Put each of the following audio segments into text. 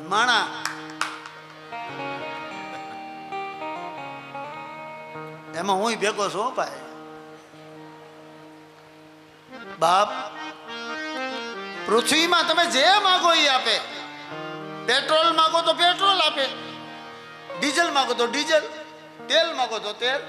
માણા એમાં હું ભેગો છું ભાઈ. બાપ, પૃથ્વીમાં તમે જે માગો એ આપે. પેટ્રોલ માગો તો પેટ્રોલ આપે, ડીઝલ માગો તો ડીઝલ, તેલ માગો તો તેલ.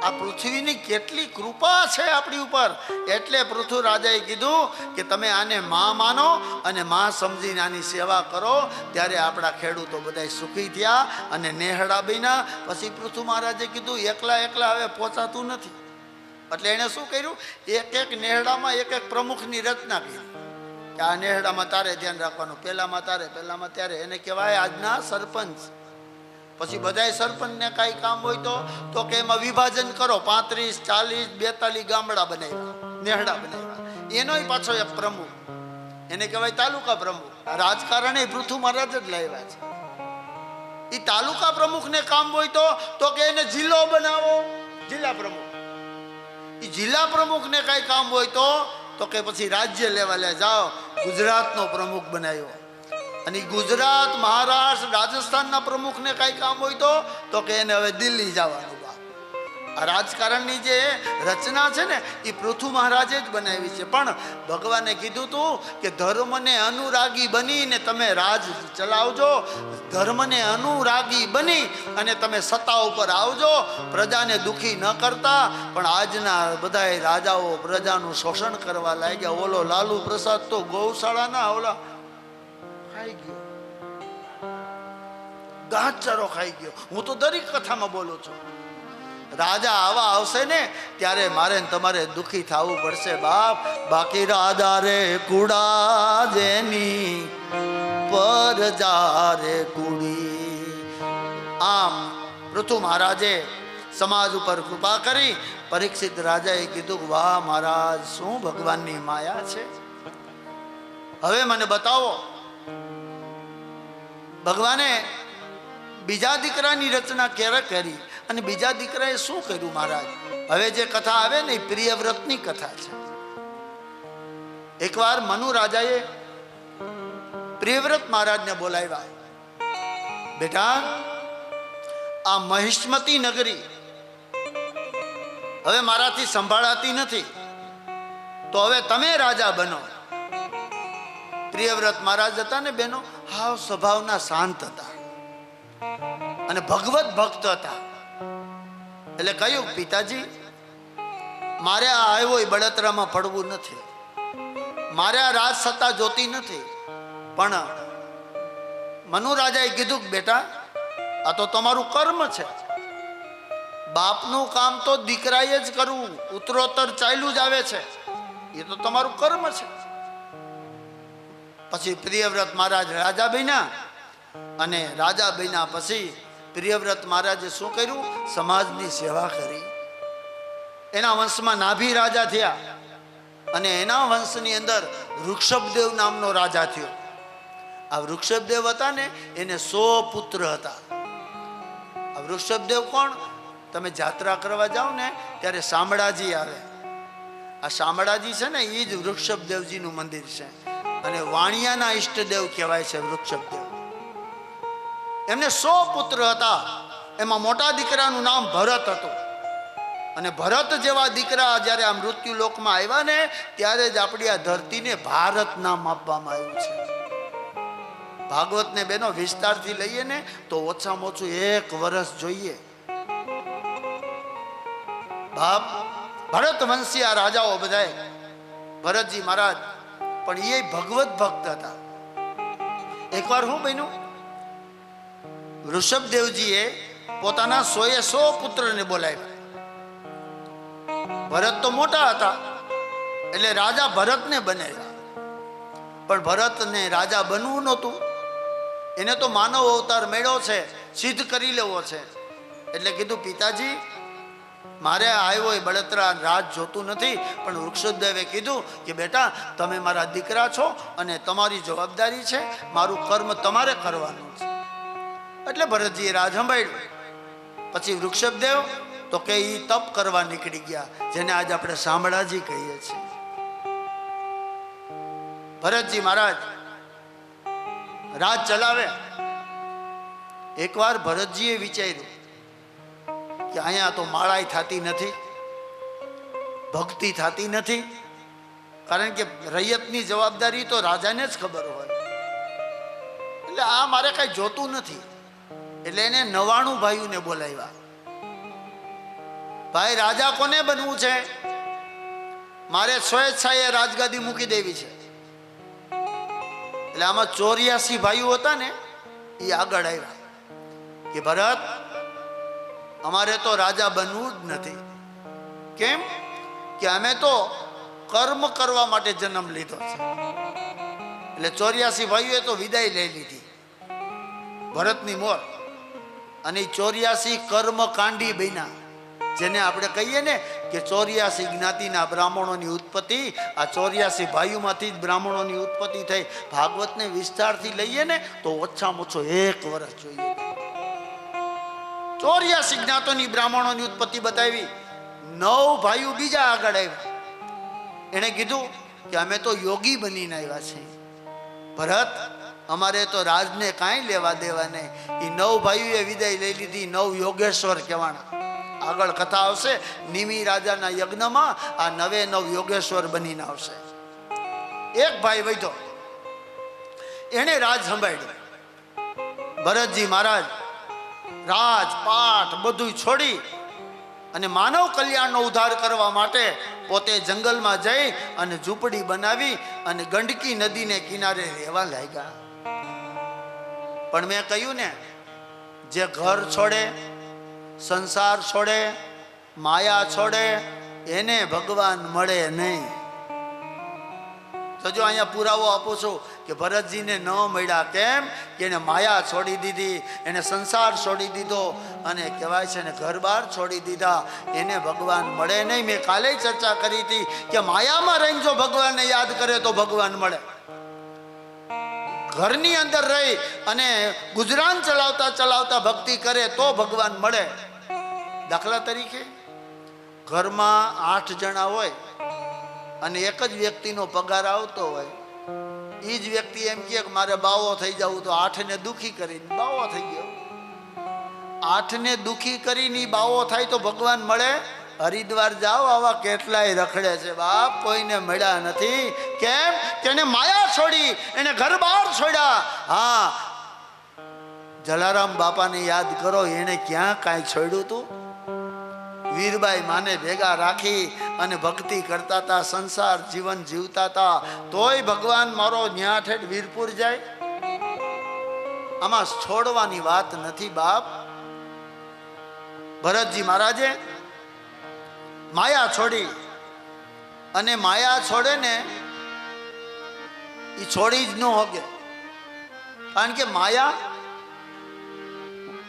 આ પૃથ્વીની કેટલી કૃપા છે આપણી ઉપર. એટલે પૃથ્વી રાજાએ કીધું કે તમે આને માં માનો અને માં સમજીને આની સેવા કરો. ત્યારે આપણા ખેડૂતો બધા સુખી થયા અને નેહડા બન્યા. પછી પૃથ્વી મહારાજે કીધું એકલા એકલા હવે પહોંચાતું નથી. એટલે એણે શું કર્યું, એક એક નેહડામાં એક એક પ્રમુખની રચના કરી કે આ નેહડામાં તારે ધ્યાન રાખવાનું, પેલામાં તારે, પેલામાં ત્યારે. એને કહેવાય આજના સરપંચ. પછી બધાય સરપંચને કાંઈ કામ હોય તો કે એમાં વિભાજન કરો. 35, 40, 42 ગામડા બનાવ્યા, નેહડા બનાવ્યા. એનોય પાછો એક પ્રમુખ, એને કહેવાય તાલુકા પ્રમુખ. રાજકારણ એ પૃથ્વી મહારાજ જ લાવ્યા છે. એ તાલુકા પ્રમુખને કામ હોય તો કે એને જિલ્લો બનાવો, જિલ્લા પ્રમુખ. એ જિલ્લા પ્રમુખને કાંઈ કામ હોય તો કે પછી રાજ્ય લેવલે જાઓ, ગુજરાતનો પ્રમુખ બનાવ્યો. અને ગુજરાત, મહારાષ્ટ્ર, રાજસ્થાનના પ્રમુખને કાંઈ કામ હોય તો કે એને હવે દિલ્હી જવાનું. આ રાજકારણની જે રચના છે ને એ પૃથ્વી મહારાજે જ બનાવી છે. પણ ભગવાને કીધું હતું કે ધર્મને અનુરાગી બનીને તમે રાજ ચલાવજો, ધર્મને અનુરાગી બની અને તમે સત્તા ઉપર આવજો, પ્રજાને દુઃખી ન કરતા. પણ આજના બધાય રાજાઓ પ્રજાનું શોષણ કરવા લાગ્યા. ઓલો લાલુ પ્રસાદ તો ગૌશાળાના ઓલા ખાઈ ગયો, ઘાસચારો ખાઈ ગયો. હું તો દરેક કથામાં બોલું છું. રાજા આવા આવશે ને ત્યારે મારે તમારે દુઃખી થવું પડશે બાપ. બાકી રાજા રે કુડા જેની પરજા રે કુડી. આમ પૃથુ મહારાજે સમાજ ઉપર કૃપા કરી. પરીક્ષિત રાજાએ કીધું, વાહ મહારાજ, શું ભગવાનની માયા છે. હવે મને બતાવો, ભગવાને બીજા દીકરાની રચના ક્યારે કરી અને બીજા દીકરાએ શું કર્યું મહારાજ. હવે જે કથા આવે ને એ પ્રિયવ્રતની કથા છે. એકવાર મનુ રાજાએ પ્રિયવ્રત મહારાજને બોલાવ્યા. બેટા, આ મહિષ્મતી નગરી હવે મારાથી સંભાળાતી નથી, તો હવે તમે રાજા બનો. પ્રિયવ્રત મહારાજ હતા ને બેનો, હાવ સ્વભાવના શાંત હતા અને ભગવત ભક્ત હતા. એટલે કહ્યું, પિતાજી, મારે આ આવ્યો એ બળતરામાં પડવું નથી, મારે આ રાજ સત્તા જોતી નથી. પણ મનુ રાજાએ કીધું, બેટા, આ તો તમારું કર્મ છે. બાપનું કામ તો દીકરાએ જ કરવું, ઉત્તરોત્તર ચાલ્યું જ આવે છે. એ તો તમારું કર્મ છે. પછી પ્રિયવ્રત મહારાજ રાજા બન્યા અને રાજા બન્યા પછી પ્રિયવ્રત મહારાજે શું કર્યું, સમાજની સેવા કરી. એના વંશમાં નાભી રાજા થયા અને એના વંશની અંદર વૃષભદેવ નામનો રાજા થયો. આ વૃષભદેવ હતા ને એને 100 પુત્ર હતા. આ વૃષભદેવ કોણ? તમે જાત્રા કરવા જાઓ ને ત્યારે શામળાજી આવે. આ શામળાજી છે ને એ જ વૃષભદેવજીનું મંદિર છે અને વાણિયાના ઈષ્ટદેવ કહેવાય છે વૃષભદેવ. એમને 100 પુત્ર હતા. એમાં મોટા દીકરાનું નામ ભરત હતું. અને ભરત જેવા દીકરા જ્યારે આ મૃત્યુ લોકમાં આવ્યા ને ત્યારે જ આપણી આ ધરતીને ભારત નામ આપવામાં આવ્યું છે. ભાગવતને બેનો વિસ્તારથી લઈએ ને તો ઓછામાં ઓછું 1 વર્ષ જોઈએ. બાપ, ભરત વંશી આ રાજાઓ બધાય, ભરતજી મહારાજ પણ એ ભગવત ભક્ત હતા. એકવાર શું બન્યું, વૃષભદેવજીએ પોતાના 100 પુત્રને બોલાવ્યા. ભરત તો મોટા હતા એટલે રાજા ભરતને બનાવ્યા. પણ ભરતને રાજા બનવું નહોતું. એને તો માનવ અવતાર મેળ્યો છે, સિદ્ધ કરી લેવો છે. એટલે કીધું, પિતાજી, મારે આવ્યો એ બળતરા રાજ જોતું નથી. પણ વૃષભદેવે કીધું કે બેટા, તમે મારા દીકરા છો અને તમારી જવાબદારી છે, મારું કર્મ તમારે કરવાનું છે. એટલે ભરતજીએ રાજ સંભાળ્યું. પછી વૃષભદેવ તો કે એ તપ કરવા નીકળી ગયા, જેને આજ આપણે શામળાજી કહીએ છીએ. ભરતજી મહારાજ રાજ ચલાવે એકવાર ભરતજીએ વિચાર્યું કે અહીંયા તો માળાઈ થતી નથી, ભક્તિ થતી નથી, કારણ કે રૈયતની જવાબદારી તો રાજાને જ ખબર હોય, એટલે આ મારે કાંઈ જોતું નથી. એટલે એને 99 ભાઈઓને બોલાવ્યા. ભાઈ, રાજા કોને બનવું છે? મારે સ્વેચ્છાએ રાજગાદી મૂકી દેવી છે. એટલે આમાં 84 ભાઈઓ હતા ને, એ આગળ આવ્યા કે ભરત, અમારે તો રાજા બનવું જ નથી. કેમ? કે અમે તો કર્મ કરવા માટે જન્મ લીધો છે. એટલે 84 ભાઈઓએ તો વિદાય લઈ લીધી ભરતની મોર. અને 84 કર્મકાંડી બન્યા, જેને આપણે કહીએ ને કે 84 જ્ઞાતિના બ્રાહ્મણોની ઉત્પત્તિ. આ 84 ભાઈઓમાંથી જ બ્રાહ્મણોની ઉત્પત્તિ થઈ. ભાગવતને વિસ્તારથી લઈએ ને તો ઓછામાં ઓછો 1 વર્ષ જોઈએ. 84 જ્ઞાતોની બ્રાહ્મણોની ઉત્પત્તિ બતાવી. 9 ભાઈઓ બીજા આગળ આવ્યા. એણે કીધું કે અમે તો યોગી બનીને આવ્યા છીએ. ભરત, અમારે તો રાજને કાંઈ લેવા દેવા નહીં. એ 9 ભાઈઓએ વિદાય લઈ લીધી. 9 યોગેશ્વર કહેવાના. આગળ કથા આવશે. નિમિ રાજાના યજ્ઞમાં આ 9 યોગેશ્વર બનીને આવશે. એક ભાઈ વૈધો, એણે રાજ સંભાળ્યું. ભરતજી મહારાજ રાજપાટ બધું છોડી અને માનવ કલ્યાણનો ઉદ્ધાર કરવા માટે પોતે જંગલમાં જઈ અને ઝૂંપડી બનાવી અને ગંડકી નદીને કિનારે રહેવા લાગ્યા. પણ મેં કહ્યું ને, જે ઘર છોડે, સંસાર છોડે, માયા છોડે, એને ભગવાન મળે નહીં. તો જો અહીંયા પુરાવો આપું છું કે ભરતજીને ન મળ્યા. કેમ? કે એને માયા છોડી દીધી, એને સંસાર છોડી દીધો, અને કહેવાય છે ને ઘર બાર છોડી દીધા. એને ભગવાન મળે નહીં. મેં કાલે ચર્ચા કરી હતી કે માયામાં રહીને જો ભગવાનને યાદ કરે તો ભગવાન મળે. ઘરની અંદર રહી અને ગુજરાન ચલાવતા ચલાવતા ભક્તિ કરે તો ભગવાન મળે. દાખલા તરીકે ઘરમાં 8 જણા હોય અને એક જ વ્યક્તિનો પગાર આવતો હોય. એ જ વ્યક્તિ એમ કહે કે મારે બાવો થઈ જવું, તો 8ને દુખી કરીને બાવો થઈ ગયો. 8ને દુખી કરીને બાવો થાય તો ભગવાન મળે? હરિદ્વાર જાઓ, આવા કેટલાય રખડે છે બાપ, કોઈને મળ્યા નથી. કેમ? કે એને માયા છોડી, એને ઘર બહાર છોડ્યા. હા, જલારામ બાપાને યાદ કરો, એને ક્યાં કાંઈ છોડ્યું તું? વીરબાઈ માને ભેગા રાખી અને ભક્તિ કરતા હતા, સંસાર જીવન જીવતા હતા. તોય ભગવાન મારો ન્યા ઠેઠ વીરપુર જાય. આમાં છોડવાની વાત નથી બાપ. ભરતજી મહારાજે માયા છોડી, અને માયા છોડે ને એ છોડી જ ન હોગે. કારણ કે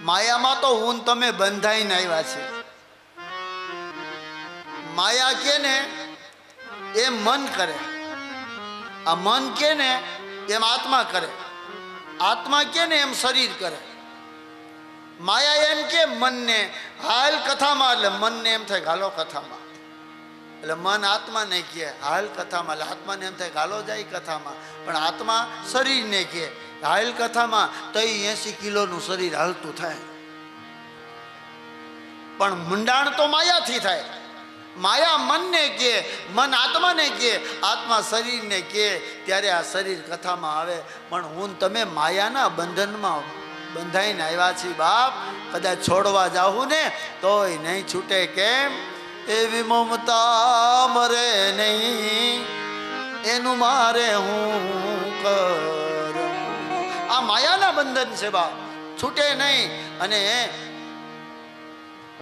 માયામાં તો હું તમે બંધાઈને આવ્યા છે. માયા કે ને એમ મન કરે, આ મન કે ને એમ આત્મા કરે, આત્મા કે ને એમ શરીર કરે. માયા એમ કે મનને હાલ કથામાં, એટલે મનને એમ થાય હાલો કથામાં. એટલે મન આત્માને કહે હાલ કથામાં, એટલે આત્માને એમ થાય હાલો જાય કથામાં. પણ આત્મા શરીરને કહે હાલ કથામાં, તો 80 કિલોનું શરીર હાલતું થાય. પણ મુંડાણ તો માયાથી થાય. માયા મનને કહે, મન આત્માને કહે, આત્મા શરીરને કહે, ત્યારે આ શરીર કથામાં આવે. પણ હું તમે માયાના બંધનમાં બંધાઈને આવ્યા છીએ બાપ. કદાચ છોડવા જાઉં ને તોય નહીં છૂટે. કેમ? એવી મમતા મરે નહીં, એનું મારે હું કર. આ માયાના બંધન છે બાપ, છૂટે નહીં. અને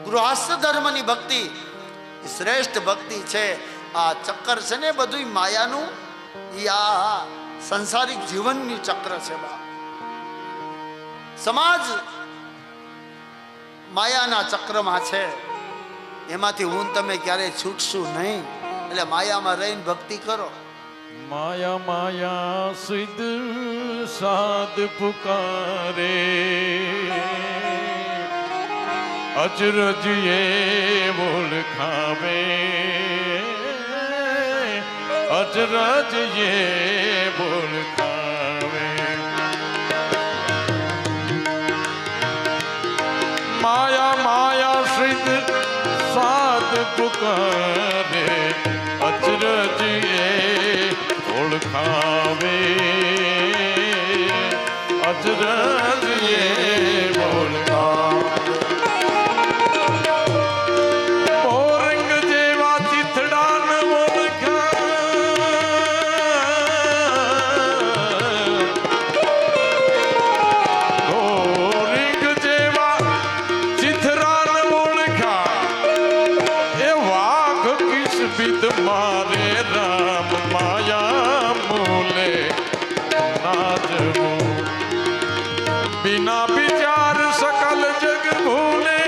ગૃહસ્થ ધર્મની ભક્તિ શ્રેષ્ઠ ભક્તિ છે. આ ચક્કર છે ને બધું માયાનું, એ આ સંસારિક જીવનની ચક્ર છે બાપ. સમાજ માયાના ચક્રમાં છે, એમાંથી હું તમે ક્યારેય છૂટશું નહીં. એટલે માયામાં રહીને ભક્તિ કરો. માયા માયા સિદ્ધ સાદ પુકારે, અચરજ એ બોલ ખાવે, અચરજ એ બોલ ખાવે. પુકારે અચરજ એ ઓળખાવે અચરજ એ ઓળખાવે મોરંગ જેવા ચીથડાન મોરંગ જેવા ચીથરાન ઓળખા એ વાઘ કિસ બિદ મારે રામ માયા મૂલે નાજવું बिना विचार सकल जग भूले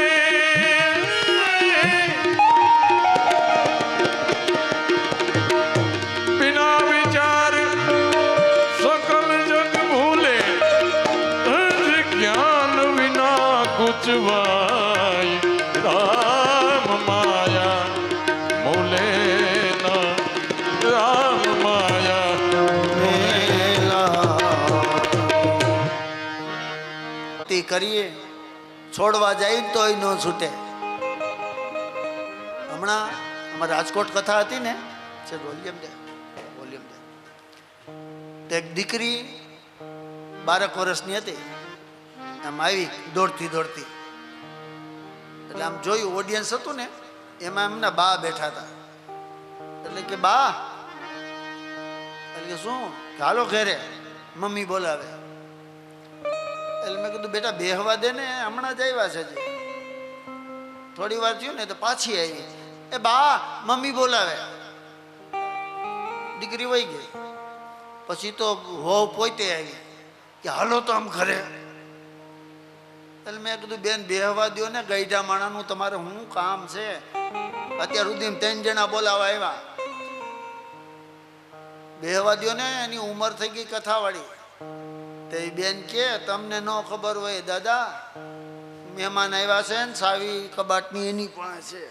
बिना विचार सकल जग भूले ज्ञान विना कुछ वाई राम माया मूले ना राम माया કરીએ છોડવા જાય તોય ન છૂટે. હમણાં અમારે રાજકોટ કથા હતી ને, છે વોલ્યુમ દે તો એક દીકરી 12 વર્ષની હતી, આમ આવી દોડતી એટલે આમ જોયું ઓડિયન્સ હતું ને, એમાં એમના બા બેઠા હતા. એટલે કે બા, એટલે કે શું, હાલો ઘરે મમ્મી બોલાવે. એટલે મેં કીધું બેટા બેહવા દે ને, હમણાં જ આવ્યા છે. થોડી વાર થયું ને તો પાછી આવી, એ બા મમ્મી બોલાવે. દીકરી વહી ગઈ. પછી તો વહુ પોતે આવી કે હાલો તો આમ ઘરે. એટલે મેં કીધું બેન બેહવા દો ને, ગઈઢા માણાનું તમારે શું કામ છે? અત્યાર સુધી 3 જણા બોલાવા આવ્યા. બેહવા દો ને, એની ઉંમર થઈ ગઈ કથાવાળી. તે બેન કે તમને ન ખબર હોય દાદા, મહેમાન આવ્યા છે ને સાવી કબાટની એની પાસે છે.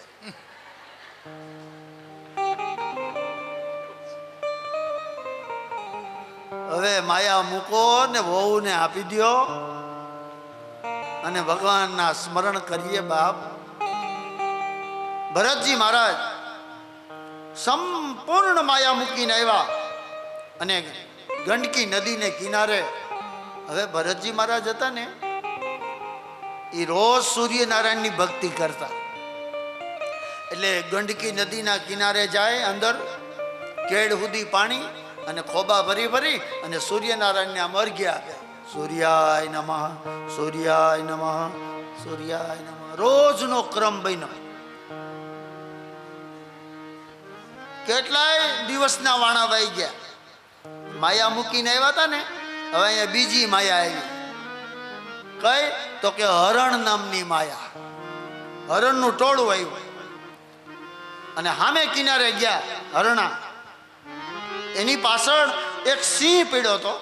હવે માયા મૂકો ને વહુને આપી દો અને ભગવાનના સ્મરણ કરીએ. બાપ ભરતજી મહારાજ સંપૂર્ણ માયા મૂકીને આવ્યા અને ગંડકી નદીને કિનારે. હવે ભરતજી મહારાજ હતા ને, એ રોજ સૂર્યનારાયણની ભક્તિ કરતા. એટલે ગંડકી નદીના કિનારે જાય, અંદર કેડ સુધી પાણી અને ખોબા ભરી ભરી અને સૂર્યનારાયણને આમ અર્ઘ્ય આપે. સૂર્યાય નમઃ, સૂર્યાય નમઃ, સૂર્યાય નમઃ. રોજનો ક્રમ બન્યો. કેટલાય દિવસના વાણા વાઈ ગયા. માયા મૂકીને આવ્યા હતા ને, હવે અહીંયા બીજી માયા આવી. કઈ તો કે હરણ નામની માયા. હરણનું ટોળું આવ્યું અને સામે કિનારે ગયા હરણા. એની પાછળ એક સિંહ પીડ્યો હતો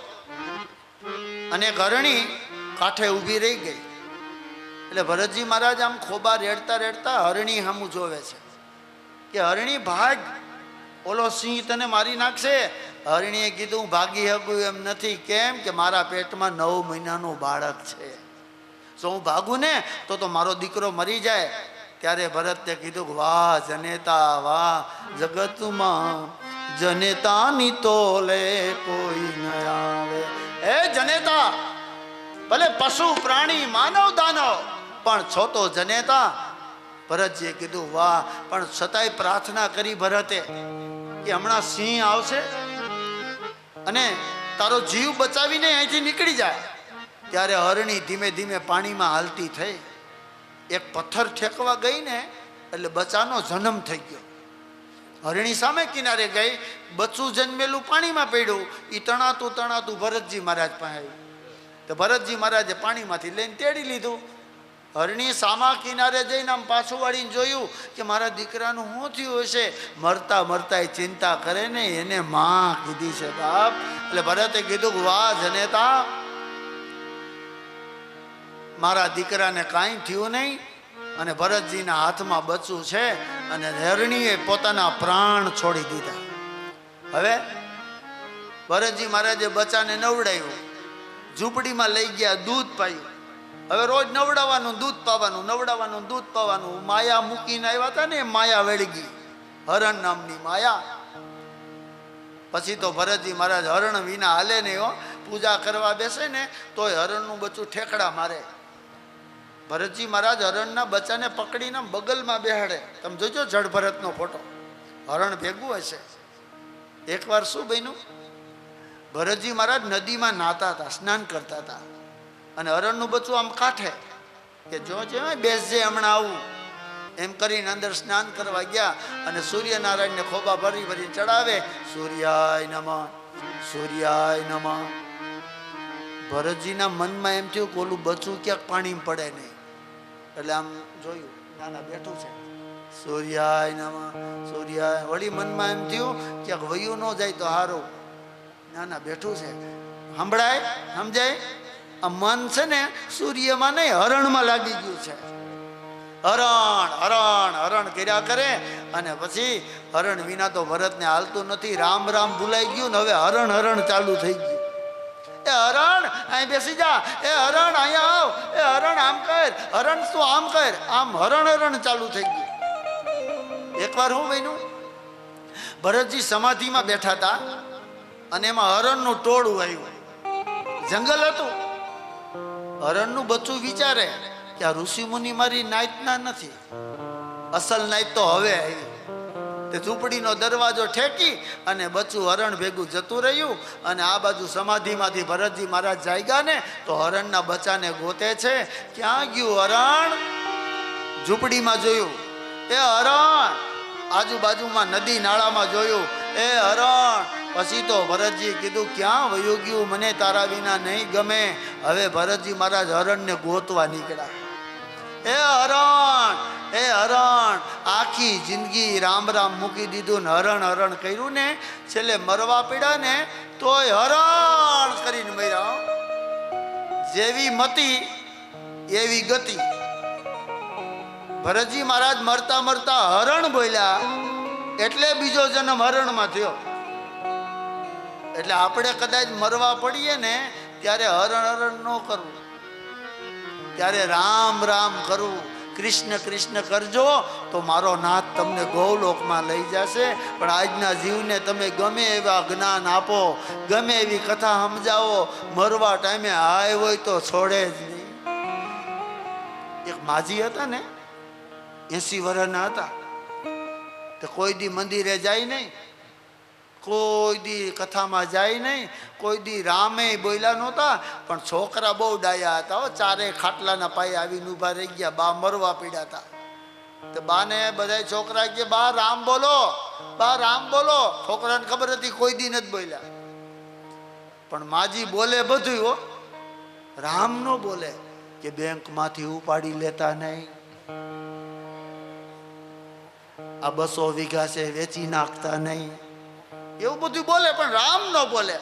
અને એક હરણી કાંઠે ઊભી રહી ગઈ. એટલે ભરતજી મહારાજ આમ ખોબા રેડતા રેડતા હરણી સામું જોવે છે કે હરણી ભાગ, ઓલો સિંહ તને મારી નાખશે. હરણીએ કીધું ભાગી શકું એમ નથી. કેમ કે મારા પેટમાં 9 મહિનાનું બાળક છે. જો હું ભાગું ને તો મારો દીકરો મરી જાય. ત્યારે ભરતે કીધું વાહ જનેતા વાહ, જગતમાં જનેતાની તોલે કોઈ ન આવે. એ જનેતા, ભલે પશુ પ્રાણી માનવ દાનવ, પણ છો તો જનેતા. ભરતજીએ કીધું વાહ. પણ છતાંય પ્રાર્થના કરી ભરતે કે હમણાં સિંહ આવશે અને તારો જીવ બચાવીને અહીંથી નીકળી જાય. ત્યારે હરણી ધીમે ધીમે પાણીમાં હાલતી થઈ. એક પથ્થર ઠેકવા ગઈ ને એટલે બચ્ચાનો જન્મ થઈ ગયો. હરણી સામે કિનારે ગઈ, બચ્ચું જન્મેલું પાણીમાં પડ્યું. એ તણાતું તણાતું ભરતજી મહારાજ પાસે આવ્યું. તો ભરતજી મહારાજે પાણીમાંથી લઈને તેડી લીધું. હરણી સામા કિનારે જઈને આમ પાછું વાળીને જોયું કે મારા દીકરાનું શું થયું હશે. મરતા મરતા ચિંતા કરે ને, એને માં કીધી છે બાપ. એટલે ભરતે કીધું વાહ જનેતા, મારા દીકરાને કાંઈ થયું નહીં અને ભરતજીના હાથમાં બચ્ચું છે. અને હરણીએ પોતાના પ્રાણ છોડી દીધા. હવે ભરતજી મહારાજે બચ્ચાને નવડાવ્યું, ઝૂંપડીમાં લઈ ગયા, દૂધ પાયું હવે રોજ નવડાવવાનું દૂધ પાવાનું, નવડાવવાનું દૂધ પાવાનું. માયા મૂકીને આવ્યા હતા ને, માયા વેળગી, હરણ નામની માયા. પછી તો ભરતજી મહારાજ હરણ વિના હાલે નહીં હો. પૂજા કરવા બેસે ને તોય હરણનું બચ્ચું ઠેકડા મારે. ભરતજી મહારાજ હરણના બચ્ચાને પકડીને બગલમાં બેહાડે. તમે જોજો જડ ભરતનો ફોટો, હરણ ભેગું હશે. એકવાર શું બન્યું, ભરતજી મહારાજ નદીમાં નાતા હતા, સ્નાન કરતા હતા, અને હરણનું બચ્ચું આમ કાંઠે કે જો બેસજે હમણાં આવું એમ કરીને અંદર સ્નાન કરવા ગયા. અને સૂર્યનારાયણને ખોબા ભરી ભરી ચડાવે, સૂર્યાય નમઃ, સૂર્યાય નમઃ. ભરતજીના મનમાં એમ થયું કે ઓલું બચ્ચું ક્યાંક પાણીમાં પડે નહીં, એટલે આમ જોયું, નાના બેઠું છે, સૂર્યાય નમઃ, સૂર્યાય. વળી મનમાં એમ થયું ક્યાંક વયું ન જાય તો સારું, નાના બેઠું છે. સંભળાય, સમજાય? આ મન છે ને સૂર્યમાં નહીં, હરણમાં લાગી ગયું છે. હરણ હરણ હરણ કર્યા કરે. અને પછી હરણ વિના તો ભરતને હાલતું નથી. રામ રામ ભૂલાઈ ગયું ને હવે હરણ હરણ ચાલુ થઈ ગયું. એ હરણ અહીં બેસી જા, એ હરણ અહીંયા આવ, એ હરણ આમ કર, હરણ તું આમ કર, આમ હરણ હરણ ચાલુ થઈ ગયું. એકવાર શું બન્યું, ભરતજી સમાધિમાં બેઠા હતા અને એમાં હરણનું ટોળું આવ્યું. જંગલ હતું. હરણનું બચ્ચું વિચારે કે આ ઋષિ મુનિ મારી નાયતના નથી, અસલ નાયત તો હવે આવી. તે ઝૂંપડીનો દરવાજો ઠેકી અને બચ્ચું હરણ ભેગું જતું રહ્યું. અને આ બાજુ સમાધિમાંથી ભરતજી મહારાજ જાગ્યા ને તો હરણના બચ્ચાને ગોતે છે. ક્યાં ગયું હરણ? ઝૂંપડીમાં જોયું, એ હરણ. આજુબાજુમાં નદી નાળામાં જોયું, એ હરણ. પછી તો ભરતજી કીધું ક્યાં વયું ગયું, મને તારા વિના નહીં ગમે. હવે ભરતજી મહારાજ હરણને ગોતવા નીકળ્યા. એ હરણ, એ હરણ. આખી જિંદગી રામ રામ મૂકી દીધું ને હરણ હરણ કર્યું ને, છેલ્લે મરવા પડ્યા ને તોય હરણ કરીને મર્યા. જેવી મતી એવી ગતિ. ભરતજી મહારાજ મરતા મરતા હરણ બોલ્યા એટલે બીજો જન્મ હરણમાં થયો. એટલે આપણે કદાચ મરવા પડીએ ને ત્યારે હરણ હરણ ન કરવું, ત્યારે રામ રામ કરવું. કૃષ્ણ કૃષ્ણ કરજો તો મારો નાથ તમને ગૌલોકમાં લઈ જશે. પણ આજના જીવને તમે ગમે એવા જ્ઞાન આપો, ગમે એવી કથા સમજાવો, મરવા ટાઈમે હાય હોય તો છોડે જ નહીં. એક માજી હતા ને, 80 વર્ષના હતા. તો કોઈ દી મંદિરે જાય નહીં, કોઈ દી કથામાં જાય નહીં, કોઈ દી રામે બોલ્યા નહોતા. પણ છોકરા બહુ ડાયા હતા. ચારે ખાટલાના પાયે આવીને ઊભા રહી ગયા. બા મરવા પીડ્યા હતા. તો બાને બધા છોકરા કે બા રામ બોલો, બા રામ બોલો. છોકરાને ખબર હતી કોઈ દી નથી બોલ્યા. પણ માજી બોલે બધું હો, રામ નો બોલે કે બેંકમાંથી ઉપાડી લેતા નહીં, આ 200 વીઘા છે વેચી નાખતા નહીં, એવું બધું બોલે. પણ રામ ન બોલે.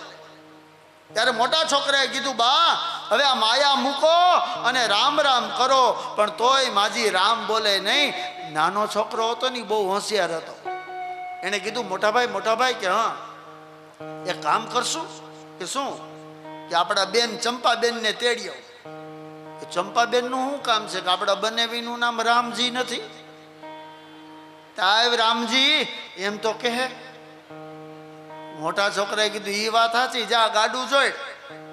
ત્યારે મોટા છોકરાએ કીધું બા હવે આ માયા મૂકો અને રામ રામ કરો. પણ તોય માજી રામ બોલે નહીં. નાનો છોકરો હતો ને, બહુ હોશિયાર હતો. એને કીધું મોટા ભાઈ કે હા એક કામ કરશું. કે શું? કે આપણા બેન ચંપાબેનને તેડ્યો. ચંપાબેનનું શું કામ છે? કે આપણા બનેવીનું નામ રામજી નથી? તાવ રામજી એમ તો કહે. મોટા છોકરાએ કીધું એ વાત સાચી, જા ગાડું જોઈ.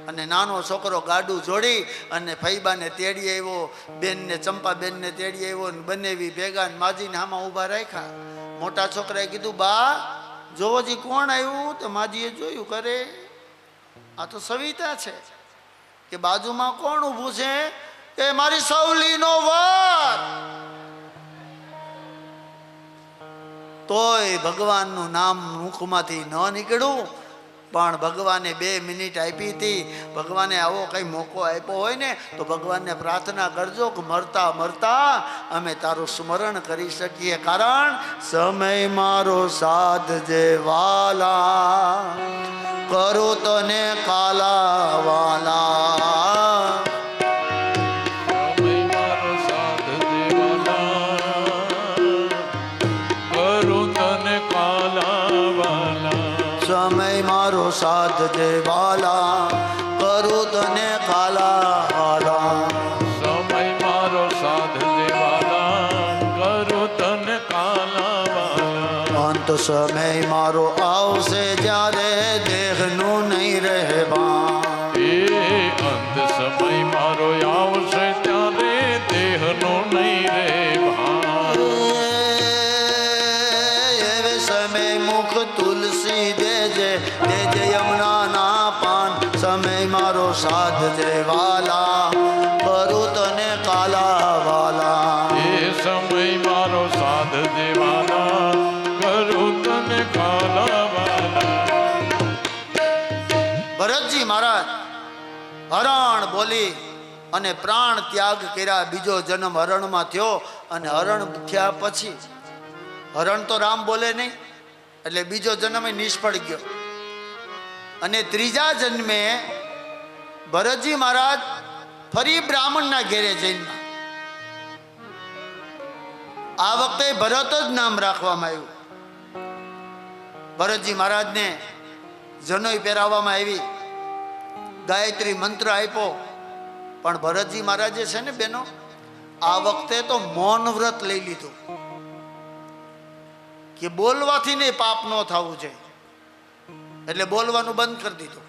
અને નાનો છોકરો ગાડું જોડી અને ફૈબાને તેડી આવ્યો, બેનને ચંપાબેનને તેડી આવ્યો. ને બનેવી ભેગા ને માજીને આમાં ઊભા રાખ્યા. મોટા છોકરાએ કીધું બા જોવોજી કોણ આવ્યું? તો માજીએ જોયું, કરે આ તો સવિતા છે. કે બાજુમાં કોણ ઊભું છે? એ મારી સવલીનો વર. તોય ભગવાનનું નામ મુખમાંથી ન નીકળ્યું. પણ ભગવાને 2 મિનિટ આપી હતી. ભગવાને આવો કંઈ મોકો આપ્યો હોય ને તો ભગવાનને પ્રાર્થના કરજો કે મરતા મરતા અમે તારું સ્મરણ કરી શકીએ. કારણ સમય મારો સાથ જે વાલા, કરો તને કાલા વાલા. સમય મારો સાથ જે વાલા, કરું તને કાલા વાલા. સમય મારો આવશે ત્યારે દેહનો નહીં રે ભાન એવે સમય મુખ તુલસી દેજે દેજે યમુના ના પાન સમય મારો સાધ જે વાલા કરું તને કાલા વાલા એ સમય મારો સાધ દેવાના કરું તને કાલાવાલા ભરતજી મહારાજ હરણ બોલી અને પ્રાણ ત્યાગ કર્યા. બીજો જન્મ હરણમાં થયો અને હરણ થયા પછી હરણ તો રામ બોલે નહીં એટલે બીજો જન્મ નિષ્ફળ ગયો. અને ત્રીજા જન્મે ભરતજી મહારાજ ફરી બ્રાહ્મણના ઘેરે જઈને આ વખતે ભરત જ નામ રાખવામાં આવ્યું. ભરતજી મહારાજને જનોઈ પહેરાવવામાં આવી, ગાયત્રી મંત્ર આપ્યો. પણ ભરતજી મહારાજે છે ને બેનો આ વખતે તો મૌન વ્રત લઈ લીધું કે બોલવાથી નહીં પાપ ન થવું જોઈએ એટલે બોલવાનું બંધ કરી દીધું.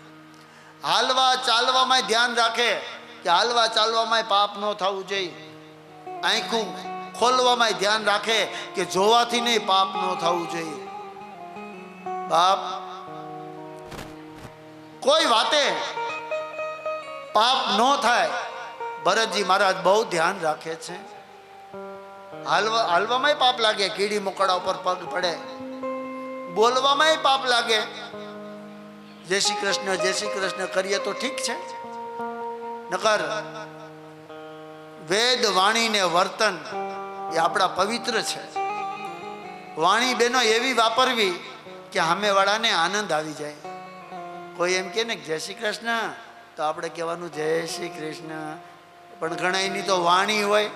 હાલવા ચાલવામાં ધ્યાન રાખે કે હાલવા ચાલવામાં પાપ ન થવું જોઈએ. આંખું ખોલવામાં ધ્યાન રાખે કે જોવાથી નહીં પાપ ન થવું જોઈએ. બાપ કોઈ વાતે પાપ ન થાય ભરતજી મહારાજ બહુ ધ્યાન રાખે છે. હાલવામાં પાપ લાગે, કીડી મકોડા ઉપર પગ પડે, બોલવામાં પાપ લાગે. જય શ્રી કૃષ્ણ કરીએ તો ઠીક છે, નકર વેદ વાણી ને વર્તન એ આપણા પવિત્ર છે. વાણી બેનો એવી વાપરવી કે સામેવાળાને આનંદ આવી જાય. કોઈ એમ કે ને જય શ્રી કૃષ્ણ તો આપણે કહેવાનું જય શ્રી કૃષ્ણ. પણ ઘણાની તો વાણી હોય.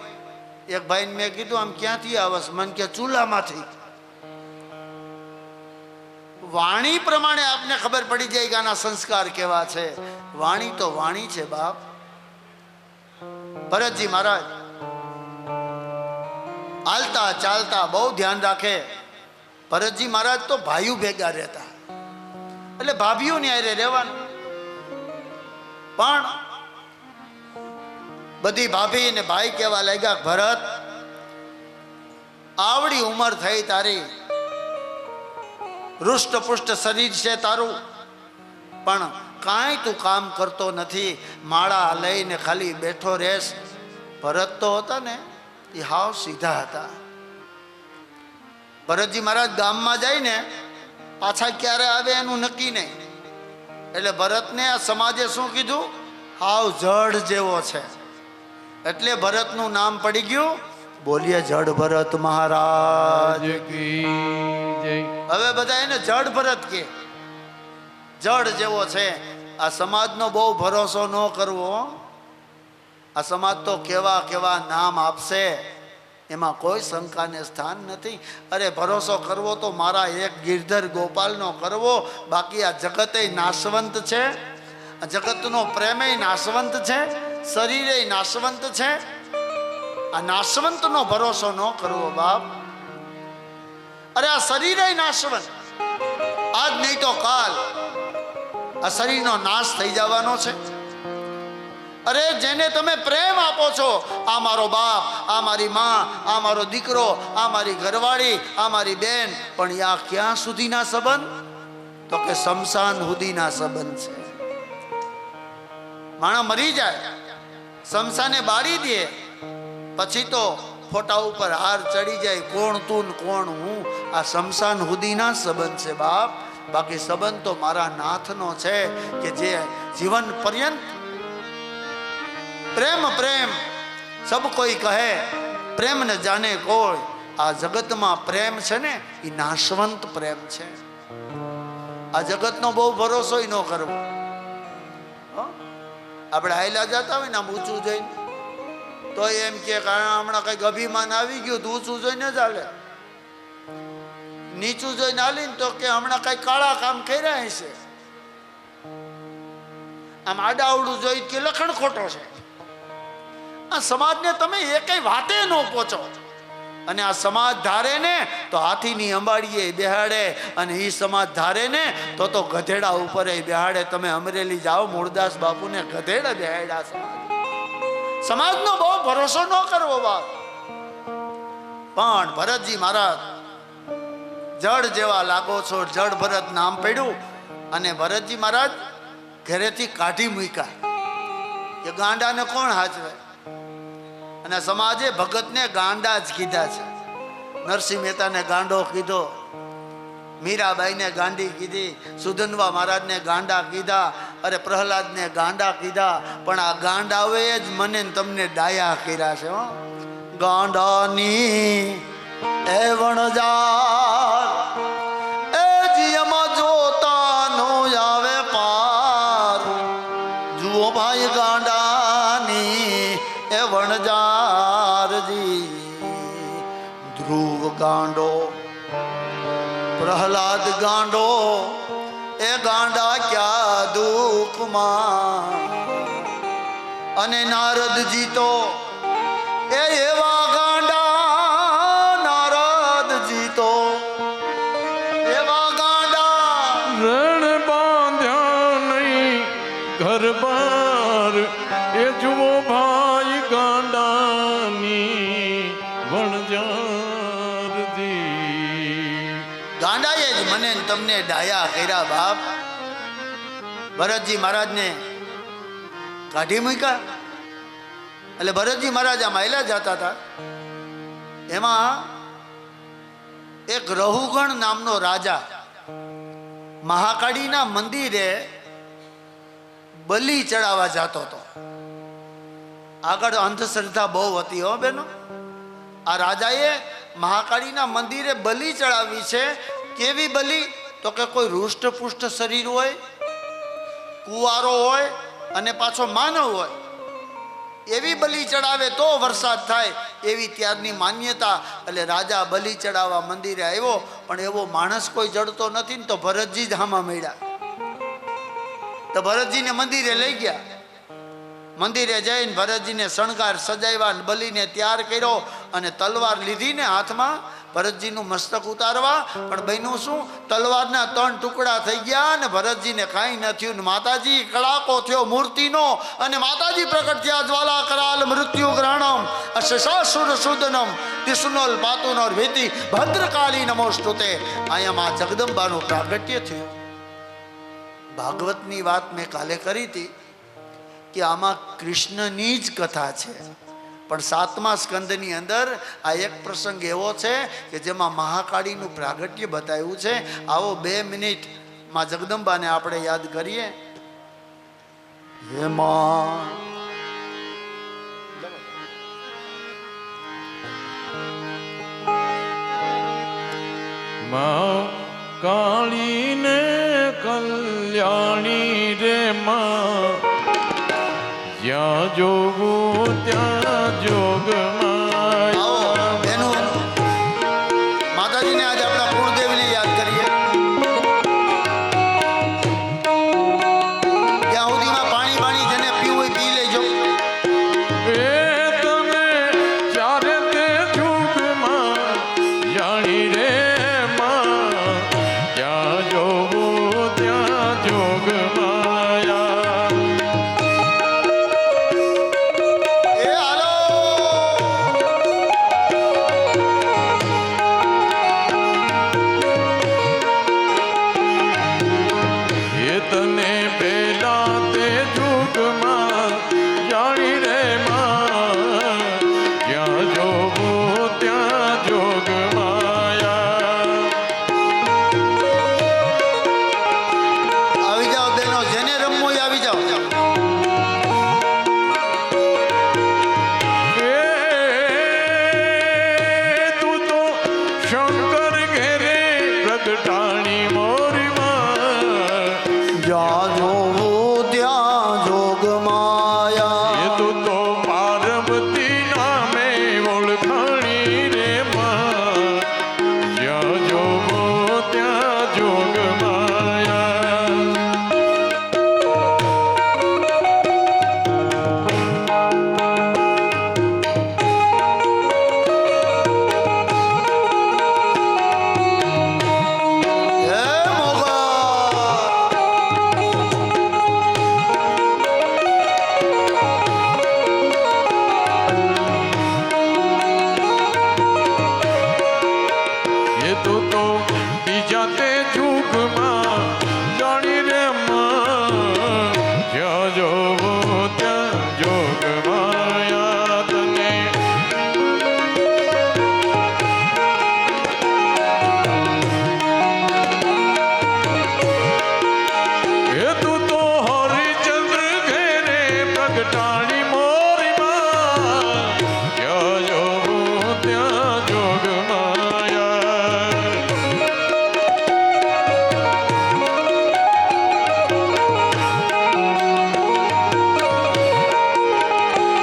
એક ભાઈને મેં કીધું આમ ક્યાંથી આવસ? મન કે ચૂલામાંથી. વાણી પ્રમાણે આપને ખબર પડી જાય કે આના સંસ્કાર કેવા છે. વાણી તો વાણી છે બાપ. ભરતજી મહારાજ હાલતા ચાલતા બહુ ધ્યાન રાખે. ભરતજી મહારાજ તો ભાઈઓ ભેગા રહેતા એટલે ભાભીઓની હારે રહેવાનું. પણ બધી ભાભી ને ભાઈ કહેવા લાગ્યા, ભરત આવડી ઉંમર થઈ તારી, હૃષ્ટપુષ્ટ શરીર છે તારું, પણ કાંઈ તું કામ કરતો નથી, માળા લઈને ખાલી બેઠો રહેશ. ભરત તો હતા ને એ હાવ સીધા હતા. ભરતજી મહારાજ ગામમાં જાય ને પાછા ક્યારે આવે એનું નક્કી નહીં. એટલે ભરતને આ સમાજે શું કીધું? હાવ જડ જેવો છે. એટલે ભરતનું નામ પડી ગયું. બોલીએ જડ ભરત મહારાજ કી જય. હવે બધા એને જડ ભરત કે, જડ જેવો છે. આ સમાજનો બહુ ભરોસો ન કરવો. આ સમાજ તો કેવા કેવા નામ આપશે એમાં કોઈ શંકાને સ્થાન નથી. અરે ભરોસો કરવો તો મારા એક ગિરધર ગોપાલનો કરવો. બાકી આ જગતે નાશવંત છે, આ જગતનો પ્રેમે નાશવંત છે, શરીરે નાશવંત છે. આ નાશવંતનો ભરોસો ન કરવો બાપ. અરે આ શરીરે નાશવંત, આજ નહીં તો કાલ આ શરીરનો નાશ થઈ જવાનો છે. અરે જેને તમે પ્રેમ આપો છો, આ મારો બાપ, આ મારી માં, આ મારો દીકરો, આ મારી ઘરવાળી, આ મારી બેન, પણ આ ક્યાં સુધીના સંબંધ? તો કે શમશાન સુધીના સંબંધ છે. માણસ મરી જાય, શમશાને બાળી દે, પછી તો ફોટા ઉપર હાર ચડી જાય, કોણ તું ને કોણ હું. આ શમશાન સુધીના સંબંધ છે બાપ. બાકી સંબંધ તો મારા નાથનો છે કે જે જીવન પર્યંત પ્રેમ પ્રેમ સબ કોઈ કહે, પ્રેમ ન જાને કોઈ. આ જગતમાં પ્રેમ છે ને એ નાશવંત પ્રેમ છે. આ જગતનો બહુ ભરોસો ન કરવો. આપણે હાયલા જતા હોય ને આમ ઊંચું જોઈને તો એમ કે હમણાં કઈક અભિમાન આવી ગયું તો ઊંચું જોઈને જ હાલે. નીચું જોઈને હાલીને તો કે હમણાં કઈ કાળા કામ કર્યા હશે. આમ આડાવડું જોઈ કે લખણ ખોટો છે. આ સમાજને તમે એકેય વાતે ન પહોંચો. અને આ સમાજ ધારે ને તો હાથીની અંબાડીએ બેહાડે, અને એ સમાજ ધારે ને તો ગધેડા ઉપર બેહાડે. તમે અમરેલી જાઓ, મૂળદાસ બાપુને ગધેડા બેહાડ્યા. સમાજનો બહુ ભરોસો ન કરવો બાપ. પણ ભરતજી મહારાજ જળ જેવા લાગો છો, જળ ભરત નામ પડ્યું, અને ભરતજી મહારાજ ઘરેથી કાઢી મૂક્યા કે ગાંડાને કોણ હાચવે. અને સમાજે ભગતને ગાંડા જ કીધા છે. નરસિંહ મહેતાને ગાંડો કીધો, મીરાબાઈને ગાંડી કીધી, સુધનવા મહારાજને ગાંડા કીધા, અરે પ્રહલાદને ગાંડા કીધા. પણ આ ગાંડાઓએ જ મને ને તમને ડાયા કર્યા છે. હો, ગાંડાની એ વણજાર એ જીયમાં જોતા નો આવે પાર. જુઓ ભાઈ ગાંડાની એ વણજારજી. ધ્રુવ ગાંડો, પ્રહલાદ ગાંડો, એ ગાંડા ક્યાં દુઃખમાં. અને નારદજી તો એ એવા ગાંડા, નારદજી તો એવા ગાંડા. રણ બાંધ્યા નહીં ઘર બાર, એ જુઓ ભાઈ ગાંડાની વણજારજી. ગાંડાએ જ મને ને તમને ડાયા કર્યા બાપ. ભરતજી મહારાજને કાઢી મૂક્યા. એટલે ભરતજી મહારાજ આ માયલા જતા હતા, એમાં એક રહુગણ નામનો રાજા મહાકાળીના મંદિરે બલિ ચડાવવા જતો હતો. આગળ અંધશ્રદ્ધા બહુ હતી હો બેનો. આ રાજાએ મહાકાળીના મંદિરે બલિ ચડાવી છે. કેવી બલિ? તો કે કોઈ હૃષ્ટપુષ્ટ શરીર હોય, કુંવારો હોય અને પાછો માનવ હોય, એવી બલિ ચડાવે તો વરસાદ થાય, એવી ત્યારની માન્યતા. એટલે રાજા બલિ ચડાવવા મંદિરે આવ્યો, પણ એવો માણસ કોઈ જડતો નથી ને તો ભરતજી જ હામાં મળ્યા. તો ભરતજીને મંદિરે લઈ ગયા. મંદિરે જઈને ભરતજીને શણગાર સજાવ્યા, બલિને તૈયાર કર્યો, અને તલવાર લીધીને હાથમાં ભરતજીનું મસ્તક ઉતારવા. પણ બન્યું શું? તલવારના 3 ટુકડા થઈ ગયા ને ભરતજીને કાંઈ ન થયું. માતાજી કડાકો થયો મૂર્તિનો, અને માતાજી પ્રકટ થયા. જ્વાલા કરાલ મૃત્યુ ગ્રહણમ અશશાસુર સુદનમ તિસુનલ પાતુનોર ભીતિ ભદ્રકાળી નમોસ્તુતે. અહીંયા જગદંબાનું પ્રાગટ્ય થયું. ભાગવતની વાત મેં કાલે કરી હતી કે આમાં કૃષ્ણની જ કથા છે, પણ 7મા સ્કંદની અંદર આ એક પ્રસંગ એવો છે કે જેમાં મહાકાળીનું પ્રાગટ્ય બતાવ્યું છે. આવો 2 મિનિટમાં જગદંબાને આપણે યાદ કરીએ. હે માં, માં કાળીને કલ્યાણી રે માં, જ્યાં જોગું ત્યાં જોગ માયા. એનું માતાજીને આજે આપણા કુળદેવીને યાદ કરીએ. ત્યાં સુધીમાં પાણી જેને પીવું હોય પી લેજો. એ તમે ચારે તે જોગમાં જાણી રે માં, જ્યાં જોગું ત્યાં જોગ માયા. એ હાલો વેચાણી મોરી માં જ્યાં જોવું ત્યાં જોગ માયા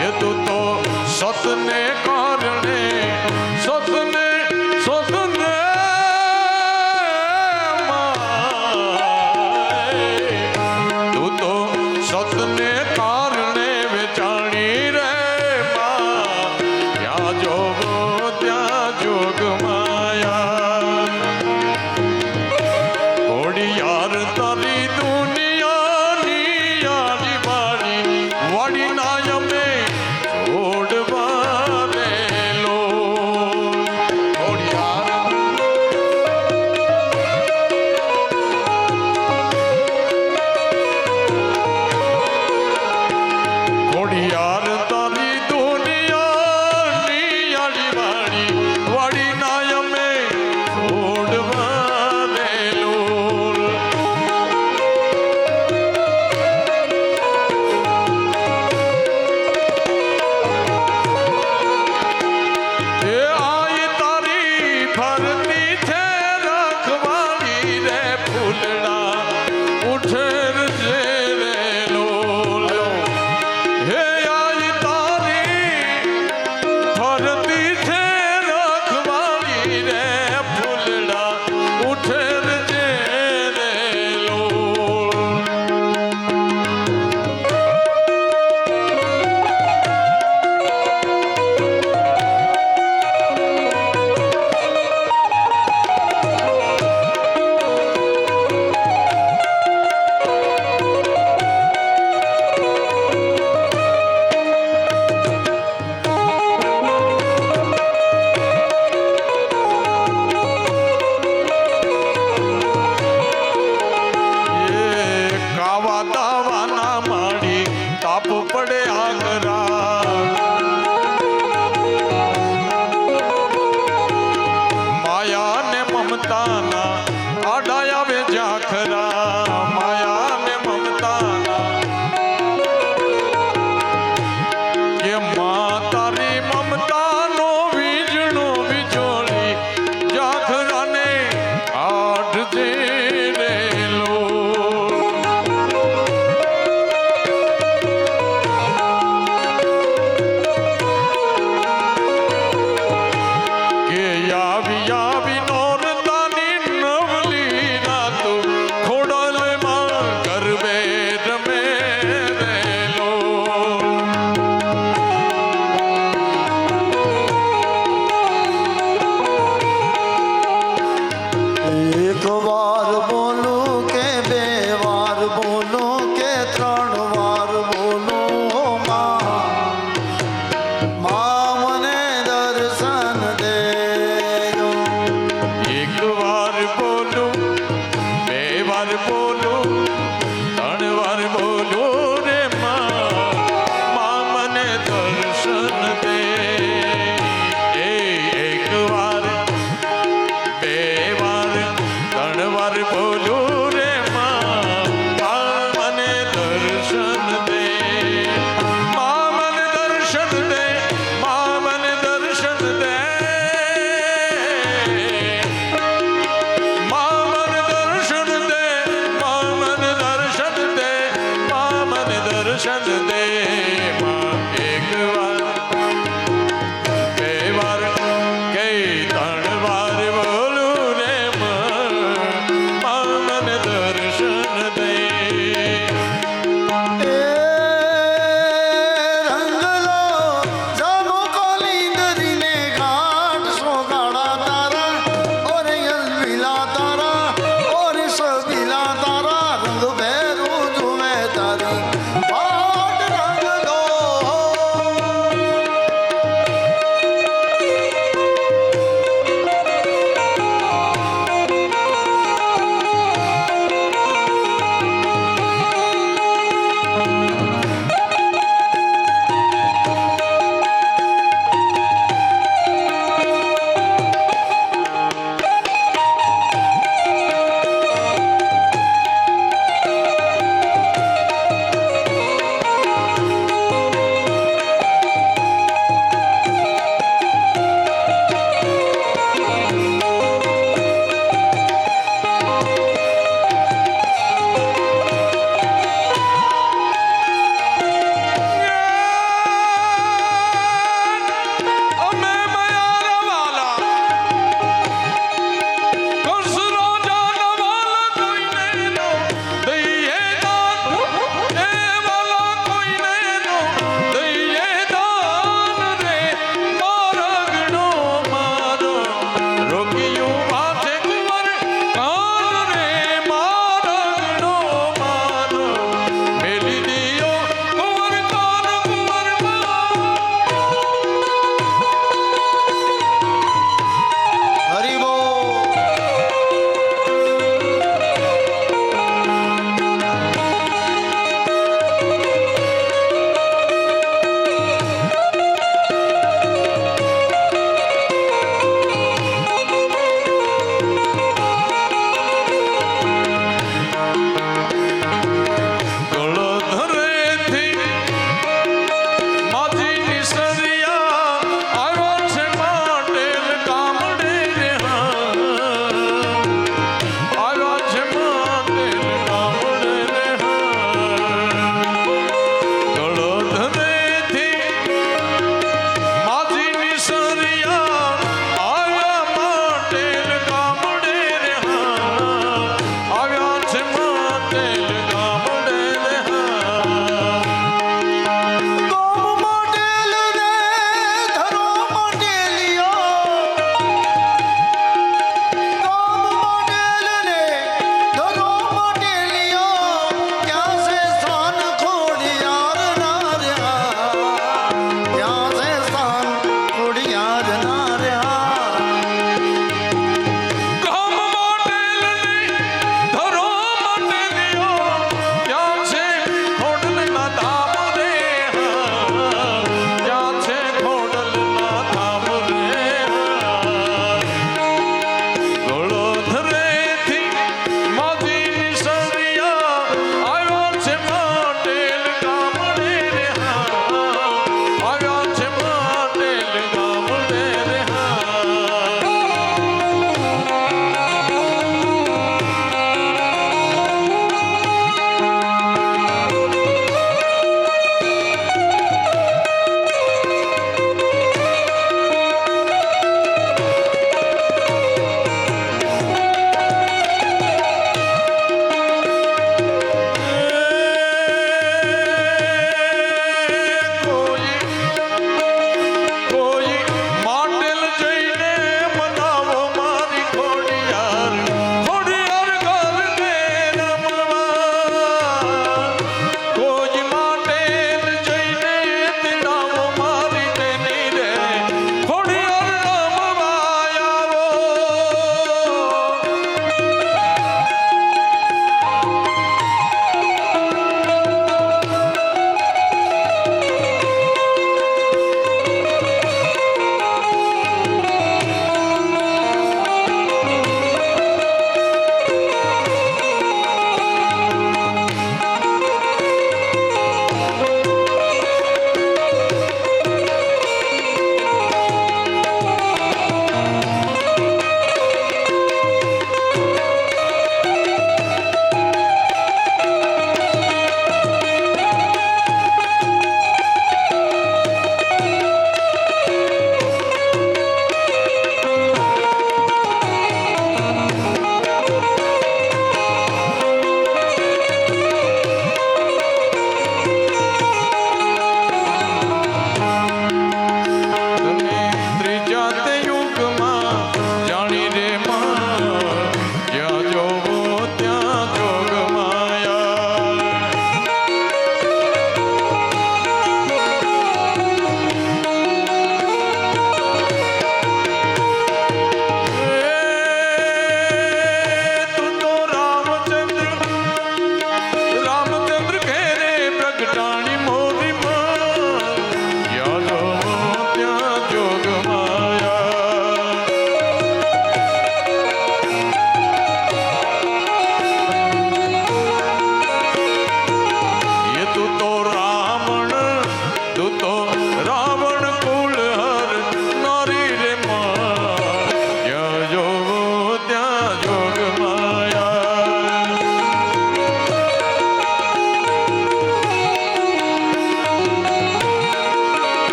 એ તું તો સતને કારણે સતને તું તો સતને કારણે વેચાણી રે માં ત્યાં જોગો ત્યાં જોગ માયા ઘોડિયાર તારી દુનિયાની યારી વાળી વાળી ના અમે છોડવા લો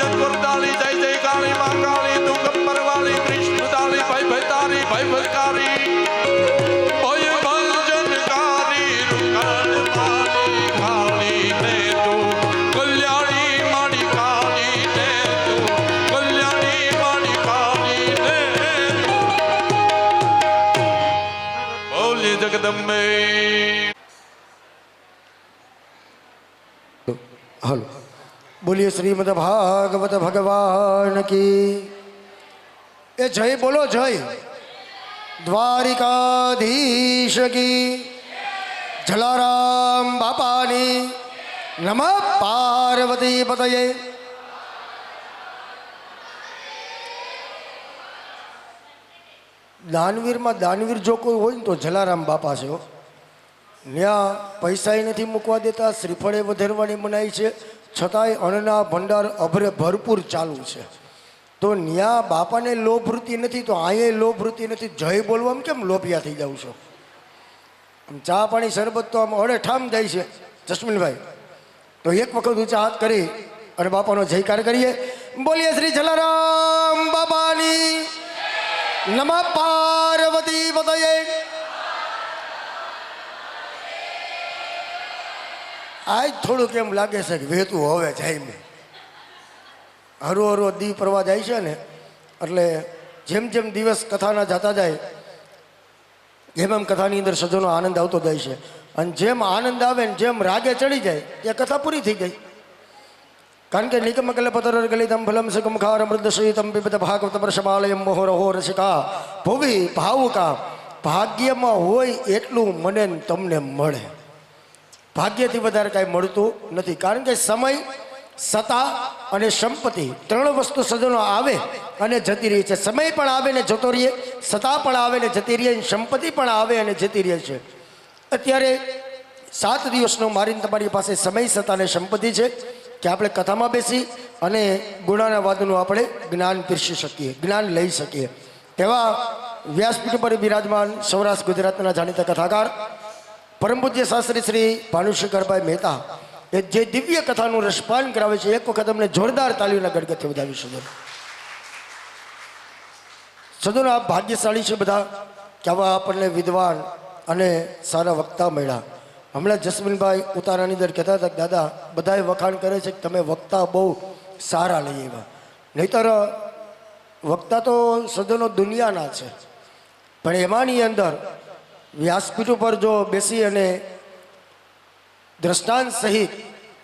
જગુર દાળી જય જય કાળી માં કાળી તું ગબ્બર વાળી કૃષ્ણ દાળી ભાઈ ભાઈ તારી ભાઈ ભરકારી ઓય ભજનકારી રૂકણ મારી કાળી ને તું કલ્યાણી મારી કાળી ને તું કલ્યાણી મારી કાળી ને બોલી જગદંબે હલો બોલીએ શ્રીમદ ભાગવત ભગવાન કી એ જય બોલો જય દ્વારિકાધીશ કી જલારામ બાપાની નમઃ પાર્વતી પતયે દાનવીરમાં દાનવીર જો કોઈ હોય ને તો જલારામ બાપા છે હો. ત્યાં પૈસાય નથી મૂકવા દેતા, શ્રીફળે વધેરવાની મનાઈ છે, છતાંય અન્નના ભંડાર અભરે ભરપૂર ચાલુ છે. તો ન્યા બાપાને લોભવૃત્તિ નથી તો અહીંયા લોભવૃત્તિ નથી. જય બોલવામાં કેમ લોભિયા થઈ જાવ છો? આમ ચા પાણી શરબત તો આમ અડે ઠામ જાય છે. જસ્મીનભાઈ તો એક વખત ઊંચા હાથ કરી અને બાપાનો જયકાર કરીએ. બોલીએ શ્રી જલારામ બાપાની નમઃ પાર્વતી પતયે. આજ થોડુંક એમ લાગે છે કે વહેતું હવે જાય મેં હરો હરો દી પ્રવા જાય છે ને એટલે જેમ જેમ દિવસ કથાના જતા જાય એમ એમ કથાની અંદર સજોનો આનંદ આવતો જાય છે. અને જેમ આનંદ આવે ને જેમ રાગે ચડી જાય એ કથા પૂરી થઈ ગઈ. કારણ કે નિકમ કલ પતર ગલિતમ ફલમ સુકમ ખાર અમૃત સહિતમ પિબત ભાગવત વર્ષમાલયમ મોહરહો રસિકા ભુવિ ભાવુકા. ભાગ્યમાં હોય એટલું મને ને તમને મળે. ભાગ્યથી વધારે કાંઈ મળતું નથી. કારણ કે સમય, સત્તા અને સંપત્તિ ત્રણ વસ્તુ સજનો આવે અને જતી રહી છે. સમય પણ આવે ને જતો રહીએ, સત્તા પણ આવે ને જતી રહીએ, સંપત્તિ પણ આવે અને જતી રહે છે. અત્યારે 7 દિવસનો મારીને તમારી પાસે સમય, સત્તા અને સંપત્તિ છે કે આપણે કથામાં બેસી અને ગુણાના વાદનું આપણે જ્ઞાન પીરસી શકીએ, જ્ઞાન લઈ શકીએ. તેવા વ્યાસપીઠ પર બિરાજમાન સૌરાષ્ટ્ર ગુજરાતના જાણીતા કથાકાર પરમ પૂજ્ય શાસ્ત્રી શ્રી ભાનુશંકરભાઈ મહેતા એ જે દિવ્ય કથાનું રસપાન કરાવે છે, એક વખત અમને જોરદાર તાલીઓના ગડગડથી વધાવીશું. સદન આપ ભાગ્યશાળી છે બધા કે આવા આપણને વિદ્વાન અને સારા વક્તા મળ્યા. હમણાં જસ્મીનભાઈ ઉતારાની અંદર કહેતા હતા કે દાદા બધાએ વખાણ કરે છે કે તમે વક્તા બહુ સારા લઈ આવ્યા. નહીતર વક્તા તો સદનો દુનિયાના છે, પણ એમાંની અંદર વ્યાસપીઠ ઉપર જો બેસી અને દ્રષ્ટાંત સહિત,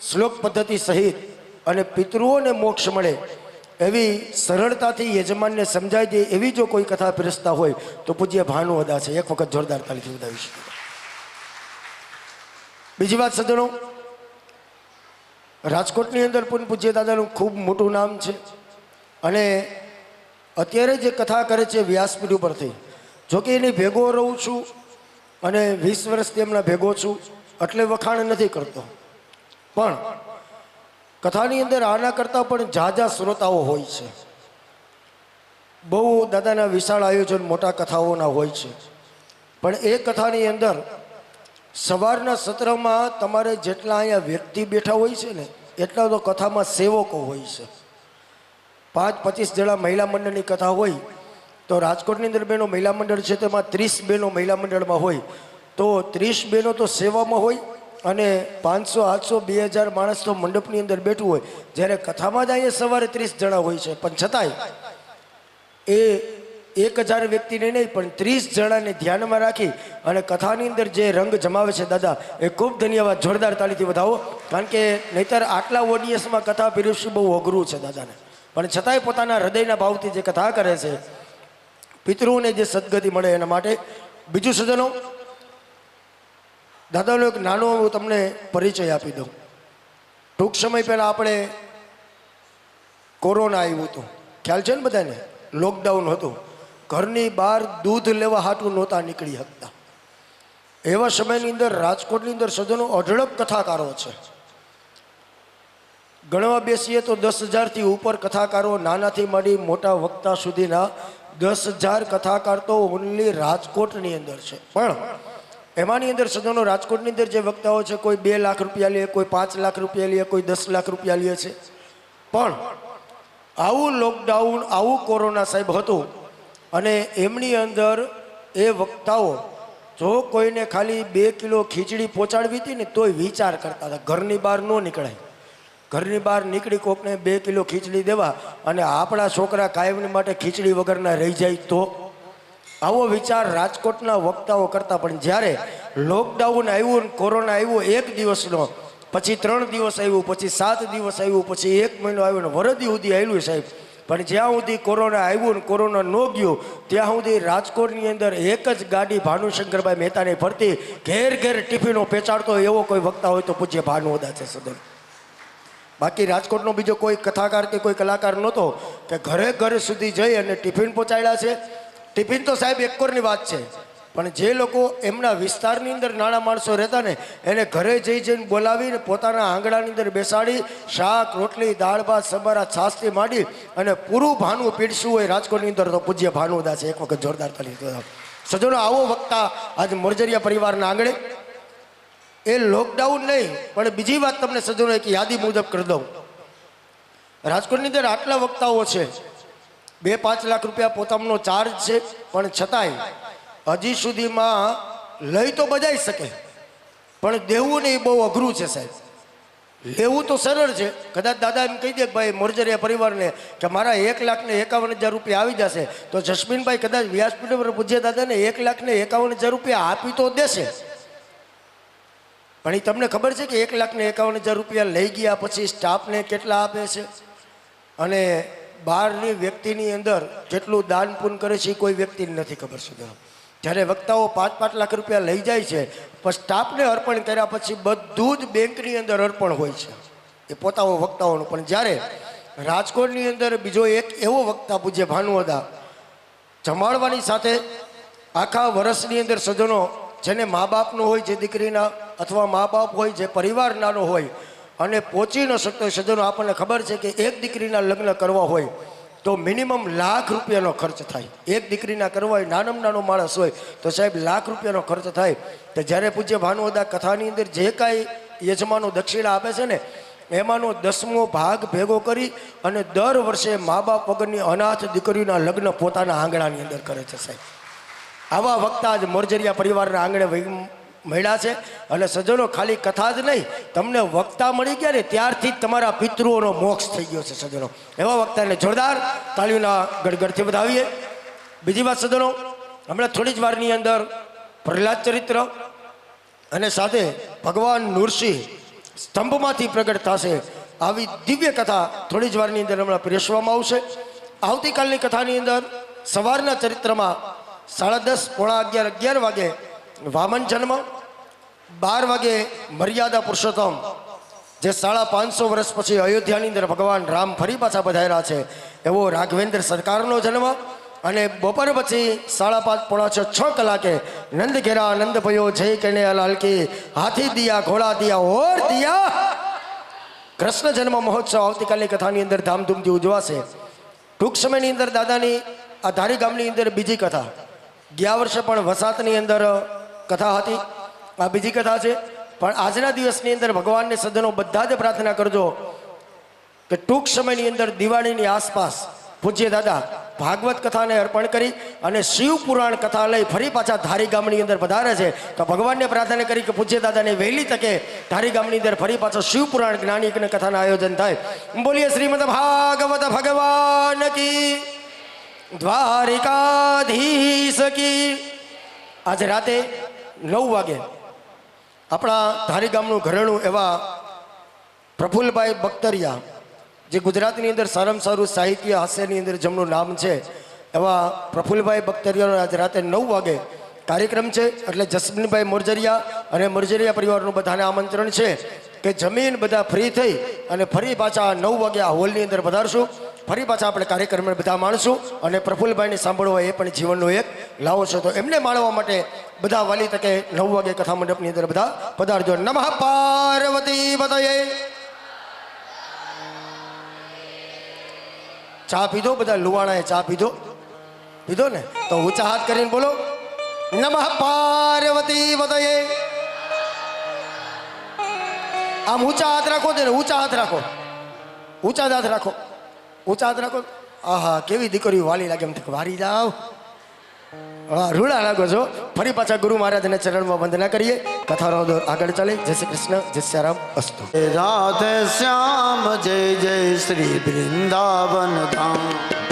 શ્લોક પદ્ધતિ સહિત અને પિતૃઓને મોક્ષ મળે એવી સરળતાથી યજમાનને સમજાય દે એવી જો કોઈ કથા પીરસતા હોય તો પૂજ્ય ભાનુ અદા છે. એક વખત જોરદાર તાલીથી વધાવી શકીએ. બીજી વાત સજ્જનો, રાજકોટની અંદર પણ પૂજ્ય દાદાનું ખૂબ મોટું નામ છે અને અત્યારે જે કથા કરે છે વ્યાસપીઠ ઉપરથી, જોકે એની ભેગો રહું છું અને 20 વર્ષથી એમના ભેગો છું એટલે વખાણ નથી કરતો, પણ કથાની અંદર આના કરતાં પણ ઝાઝા શ્રોતાઓ હોય છે. બહુ દાદાના વિશાળ આયોજન મોટા કથાઓના હોય છે, પણ એ કથાની અંદર સવારના સત્રમાં તમારે જેટલા અહીંયા વ્યક્તિ બેઠા હોય છે ને એટલા તો કથામાં સેવકો હોય છે. 5-25 જણા મહિલા મંડળની કથા હોય તો રાજકોટની અંદર બહેનો મહિલા મંડળ છે તેમાં 30 બહેનો મહિલા મંડળમાં હોય તો 30 બહેનો તો સેવામાં હોય અને 500, 800, 2000 માણસ તો મંડપની અંદર બેઠું હોય. જ્યારે કથામાં જ અહીંયા સવારે 30 જણા હોય છે, પણ છતાંય એ 1000 વ્યક્તિને નહીં પણ 30 જણાને ધ્યાનમાં રાખી અને કથાની અંદર જે રંગ જમાવે છે દાદા, એ ખૂબ ધન્યવાદ. જોરદાર તાળીથી વધાવો. કારણ કે નહીતર આટલા ઓડિયન્સમાં કથા પીરસવી બહુ અઘરું છે દાદાને, પણ છતાંય પોતાના હૃદયના ભાવથી જે કથા કરે છે, પિતૃઓને જે સદગતિ મળે એના માટે. બીજું સજ્જનો, દાદાનો એક નાનો હું તમને પરિચય આપી દઉં. ટૂંક સમય પહેલાં આપણે કોરોના આવ્યું હતું, ખ્યાલ છે ને બધાને? લોકડાઉન હતું, ઘરની બહાર દૂધ લેવા હાટું નહોતા નીકળી શકતા. એવા સમયની અંદર રાજકોટની અંદર સજ્જનો અઢળક કથાકારો છે. ગણવા બેસીએ તો 10,000થી ઉપર કથાકારો, નાનાથી માંડી મોટા વક્તા સુધીના 10,000 કથાકાર તો ઓનલી રાજકોટની અંદર છે. પણ એમાંની અંદર સજ્જનો રાજકોટની અંદર જે વક્તાઓ છે, કોઈ 2 લાખ રૂપિયા લે, કોઈ 5 લાખ રૂપિયા લે, કોઈ 10 લાખ રૂપિયા લે છે. પણ આવું લોકડાઉન, આવું કોરોના સાહેબ હતું, અને એમની અંદર એ વક્તાઓ જો કોઈને ખાલી 2 કિલો ખીચડી પહોંચાડવી હતી ને તોય વિચાર કરતા હતા, ઘરની બહાર ન નીકળાય. ઘરની બહાર નીકળી કોકને 2 કિલો ખીચડી દેવા, અને આપણા છોકરા કાયમની માટે ખીચડી વગરના રહી જાય તો આવો વિચાર રાજકોટના વક્તાઓ કરતા. પણ જ્યારે લોકડાઉન આવ્યું ને કોરોના આવ્યો, 1 દિવસનો, પછી 3 દિવસ આવ્યું, પછી 7 દિવસ આવ્યું, પછી 1 મહિનો આવ્યો ને વરદી સુધી આવ્યું સાહેબ. પણ જ્યાં સુધી કોરોના આવ્યું ને કોરોના ન ગયો ત્યાં સુધી રાજકોટની અંદર એક જ ગાડી ભાનુશંકરભાઈ મહેતાની ફરતી, ઘેર ઘેર ટિફિનો પેચાડતો એવો કોઈ વક્તા હોય તો પૂજ્ય ભાનુઓદા છે સદન. બાકી રાજકોટનો બીજો કોઈ કથાકાર કે કોઈ કલાકાર નહોતો કે ઘરે ઘરે સુધી જઈ અને ટિફિન પહોંચાડ્યા છે. ટિફિન તો સાહેબ એકકોરની વાત છે, પણ જે લોકો એમના વિસ્તારની અંદર નાના માણસો રહેતા ને એને ઘરે જઈને બોલાવીને પોતાના આંગણાની અંદર બેસાડી શાક, રોટલી, દાળ ભાત, સંભારા, છાશથી માંડી અને પૂરું ભાનું પીરસવું હોય રાજકોટની અંદર તો પૂજ્ય ભાનુઓદા છે. એક વખત જોરદાર તાલી. સજ્જનો, આવો વક્તા આજ મોરજરિયા પરિવારના આંગણે. એ લોકડાઉન નહીં, પણ બીજી વાત તમને સજ્જનો એક યાદી મુજબ કરી દઉં. રાજકોટની અંદર આટલા વક્તાઓ છે, 2-5 લાખ રૂપિયા પોતાનો ચાર્જ છે, પણ છતાંય હજી સુધીમાં લઈ તો બજાઈ શકે, પણ દેવું ને એ બહુ અઘરું છે સાહેબ. લેવું તો સરળ છે. કદાચ દાદા એમ કહી દે કે ભાઈ મોરજરિયા પરિવારને કે મારા 1,51,000 રૂપિયા આવી જશે, તો જસ્મીનભાઈ કદાચ વ્યાસપીઠ પર પૂજ્ય દાદાને 1,51,000 રૂપિયા આપી તો દેશે. પણ એ તમને ખબર છે કે 1,51,000 રૂપિયા લઈ ગયા પછી સ્ટાફને કેટલા આપે છે, અને બહારની વ્યક્તિની અંદર કેટલું દાન પૂન કરે છે એ કોઈ વ્યક્તિને નથી ખબર છે. જ્યારે વક્તાઓ 5-5 લાખ રૂપિયા લઈ જાય છે, પણ સ્ટાફને અર્પણ કર્યા પછી બધું જ બેંકની અંદર અર્પણ હોય છે, એ પોતાઓ વક્તાઓનું. પણ જ્યારે રાજકોટની અંદર બીજો એક એવો વક્તા પૂજ્ય ભાનુઓદા જમાડવાની સાથે આખા વર્ષની અંદર સજ્જનો જેને મા બાપનો હોય, જે દીકરીના અથવા મા બાપ હોય, જે પરિવાર નાનો હોય અને પહોંચી ન શકતો હોય, સજ્જનો આપણને ખબર છે કે એક દીકરીના લગ્ન કરવા હોય તો મિનિમમ ₹1,00,000 રૂપિયાનો ખર્ચ થાય. એક દીકરીના કરવા હોય, નાનામાં નાનો માણસ હોય તો સાહેબ ₹1,00,000 રૂપિયાનો ખર્ચ થાય. તો જ્યારે પૂજ્ય ભાનુઓદા કથાની અંદર જે કાંઈ યજમાનો દક્ષિણા આપે છે ને એમાંનો 10મો ભાગ ભેગો કરી અને દર વર્ષે મા બાપ વગરની અનાથ દીકરીના લગ્ન પોતાના આંગણાની અંદર કરે છે સાહેબ. આવા વક્તા જ મોરજરિયા પરિવારના આંગણે મળ્યા છે. અને સજ્જનો, ખાલી કથા જ નહીં, તમને વક્તા મળી ગયા ને ત્યારથી જ તમારા પિતૃઓનો મોક્ષ થઈ ગયો છે સજ્જનો. એવા વક્તાને જોરદાર તાળીઓના ગડગડથી વધાવીએ. બીજી વાત સજ્જનો, હમણાં થોડી જ વારની અંદર પ્રહલાદ ચરિત્ર અને સાથે ભગવાન નૃસિંહ સ્તંભમાંથી પ્રગટ થશે આવી દિવ્ય કથા થોડી જ વારની અંદર હમણાં પીરસવામાં આવશે. આવતીકાલની કથાની અંદર સવારના ચરિત્રમાં 10:30, 11:15 વાગે વામન જન્મ, 12 વાગે મર્યાદા પુરુષોત્તમ, જે 550 વર્ષ પછી અયોધ્યાની અંદર ભગવાન રામ ફરી પાછા પધાર્યા છે એવો રાઘવેન્દ્ર સરકારનો જન્મ, અને બપોર પછી 5:30, 5:45, 6 કલાકે નંદ ઘેરા નંદ ભયો જય કેને લાલકી, હાથી દિયા ઘોડા દિયા ઓર દિયા. કૃષ્ણ જન્મ મહોત્સવ આવતીકાલની કથાની અંદર ધામધૂમથી ઉજવાશે. ટૂંક સમયની અંદર દાદાની આ ધારી ગામની અંદર બીજી કથા, ગયા વર્ષે પણ વસાતની અંદર કથા હતી, આ બીજી કથા છે. પણ આજના દિવસની અંદર ભગવાનને સજ્જનો બધા જ પ્રાર્થના કરજો કે ટૂંક સમયની અંદર દિવાળીની આસપાસ પૂજ્ય દાદા ભાગવત કથાને અર્પણ કરી અને શિવ પુરાણ કથા લઈ ફરી પાછા ધારી ગામની અંદર પધારે છે. તો ભગવાનને પ્રાર્થના કરી કે પૂજ્ય દાદાને વહેલી તકે ધારી ગામની અંદર ફરી પાછો શિવ પુરાણ જ્ઞાની કથાના આયોજન થાય. બોલીએ શ્રીમદ ભાગવત ભગવાન કી, દ્વારિકાધીશ કી. આજે રાતે 9 વાગે આપણા ધારી ગામનું ઘરેણું એવા પ્રફુલ્લભાઈ બખ્તરિયા, જે ગુજરાતની અંદર સારામાં સારું સાહિત્ય હાસ્યની અંદર જેમનું નામ છે એવા પ્રફુલ્લભાઈ બખ્તરિયાનો આજે રાતે 9 વાગે કાર્યક્રમ છે. એટલે જસ્મીનભાઈ મોરજરિયા અને મોરજરિયા પરિવારનું બધાને આમંત્રણ છે કે જમીન બધા ફ્રી થઈ અને ફરી પાછા 9 વાગે આ હોલની અંદર પધારશું. ફરી પાછા આપણે કાર્યક્રમ બધા માણશું અને પ્રફુલ્લભાઈને સાંભળવા એ પણ જીવનનો એક લાવો છે. તો એમને માણવા માટે બધા વાલી તકે 9 વાગે કથા મંડપની અંદર બધા પધારજો. નમઃ પાર્વતી પતયે. ચા પીધો બધા? લુવાણાએ ચા પીધો ને? તો ઊંચા હાથ કરીને બોલો નમઃ પાર્વતી પતયે. આમ ઊંચા હાથ રાખો, ઊંચા હાથ રાખો, ઊંચા હાથ રાખો. ઊંચા હાથ રાખો. આહા કેવી દીકરી વાલી લાગે, એમ થાય વારી જાવ. હા રૂડા લાગો છો. ફરી પાછા ગુરુ મહારાજને ચરણમાં વંદના કરીએ. કથાનો દોર આગળ ચાલે. જય શ્રી કૃષ્ણ, જય શ્રી રામ, અસ્તુ. રાધે શ્યામ જય જય શ્રી વૃંદાવન ધામ.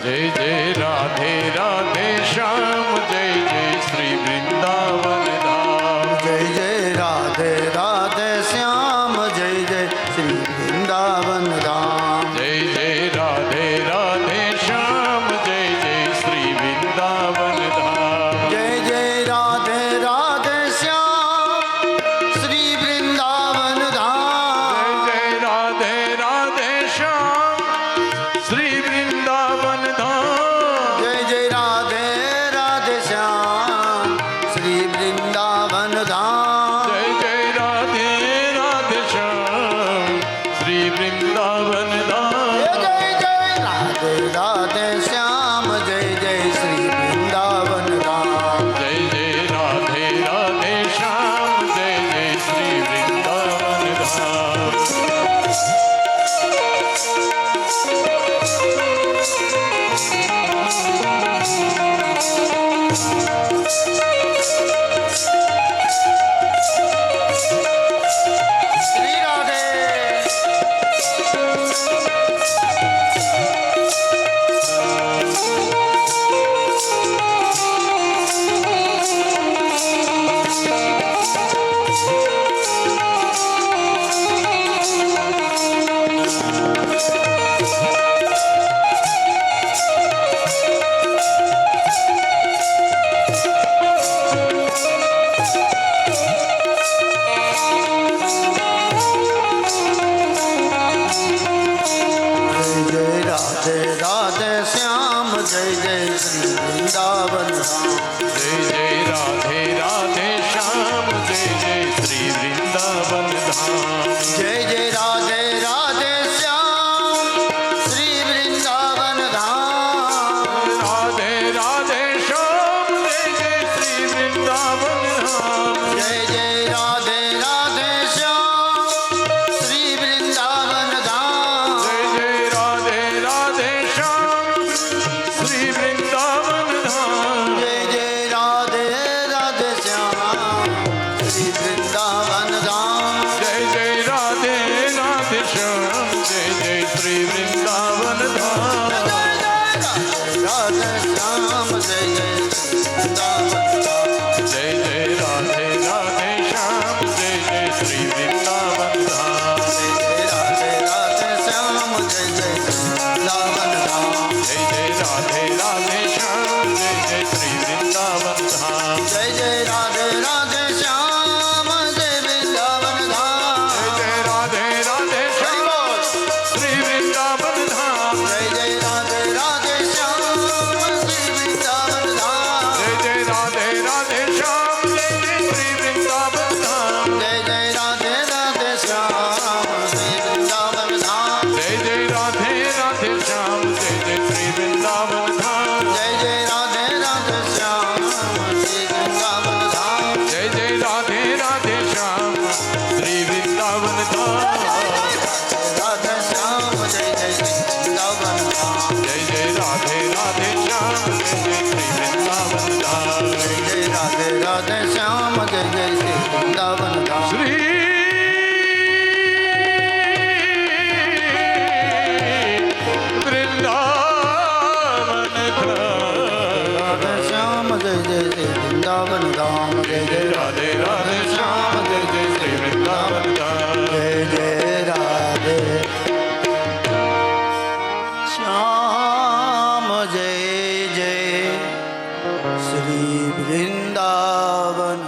જય જય રાધે રાધે શ્યામ જય જય શ્રી વૃંદાવન ધામ. જય જય રાધે રાધે શ્યામ જય જય શ્રી વૃંદાવન ધામ. જય જય રાધે રાધે શ્યામ જય જય શ્રી વૃંદાવન ધામ. જય જય રાધે રાધે શ્યામ શ્રી વૃંદાવન ધામ. જય જય રાધે રાધે શ્યામ શ્રી વૃંદાવન ધામ. જય જય રાધે રાધે શ્યામ શ્રી વૃંદાવન ધામ. જય જય રાધે રાધે શ્યામ શ્રી વૃંદાવન ધામ. જય જય રાધે રાધે શ્યામ જય જય શ્રી વૃંદાવન ધામ. જય જય રાધે રાધે શ્યામ જય જય શ્રી વૃંદાવન ધામ. શ્રી રાધે. જય રાધે રાધે શ્યામ જય જય શ્રી વૃંદાવન ધામ. જય જય રાધે રાધે શ્યામ જય જય શ્રી વૃંદાવન ધામ. જય જય રાધે રાધે શ્યામ શ્રી વૃંદાવન ધામ. રાધે રાધે શ્યામ જય જય શ્રી વૃંદાવન ધામ. જય જય રાધે રાધે શ્યામ શ્રી વૃંદાવન ધામ. જય જય રાધે રાધે શ્યામ શ્રી વૃંદાવન ધામ. જય જય રાધે રાધે શ્યામ શ્રી વૃંદાવન ધામ. જય જય રાધે રાધે શ્યામ જય જય શ્રી વૃંદાવન ધામ. રાધે શ્યામ જય જય શ્રી વૃંદાવન ધામ. જય જય રાધે રાધે શ્યામ જય જય શ્રી વૃંદાવન ધામ. જય જય રાધે રાધે શ્યામ જય જય શ્રી વૃંદાવન ધામ. જય જય રાધે રાધે શ્યામ જય વૃંદાવન ધામ. જય જય રાધે રાધે શ્યામ શ્રી વૃંદાવન ધામ. જય જય રાધે રાધે શ્યામ શ્રી વૃંદાવન ધામ. જય જય રાધે રાધે શ્યામ જય જય શ્રી વૃંદાવન ધામ. જય જય રાધે રાધે શ્યામ શ્રી વૃંદાવન ધામ. જય જય રાધે રાધે શ્યામ જય જય શ્રી વૃંદાવન ધામ. જય જય રાધે રાધે શ્યામ શ્રી વૃંદાવન ધામ. જય જય રાધે રાધે શ્યામ શ્રી વૃંદાવન ધામ. રાધે શ્યામ જય જય શ્રી વૃંદાવન ધામ. જય જય રાધે રાધે શ્યામ જય જય શ્રી વૃંદાવન ધામ. જય જય રાધે રાધે શ્યામ જય જય શ્રી વૃંદાવન ધામ. શ્રી વૃંદાવન ધામ. રાધે શ્યામ જય જય શ્રી વૃંદાવન ધામ. જય જય રાધે રાધે શ્યામ જય જય શ્રી વૃંદાવન ધામ. જય જય રાધે શ્યામ જય જય શ્રી વૃંદાવન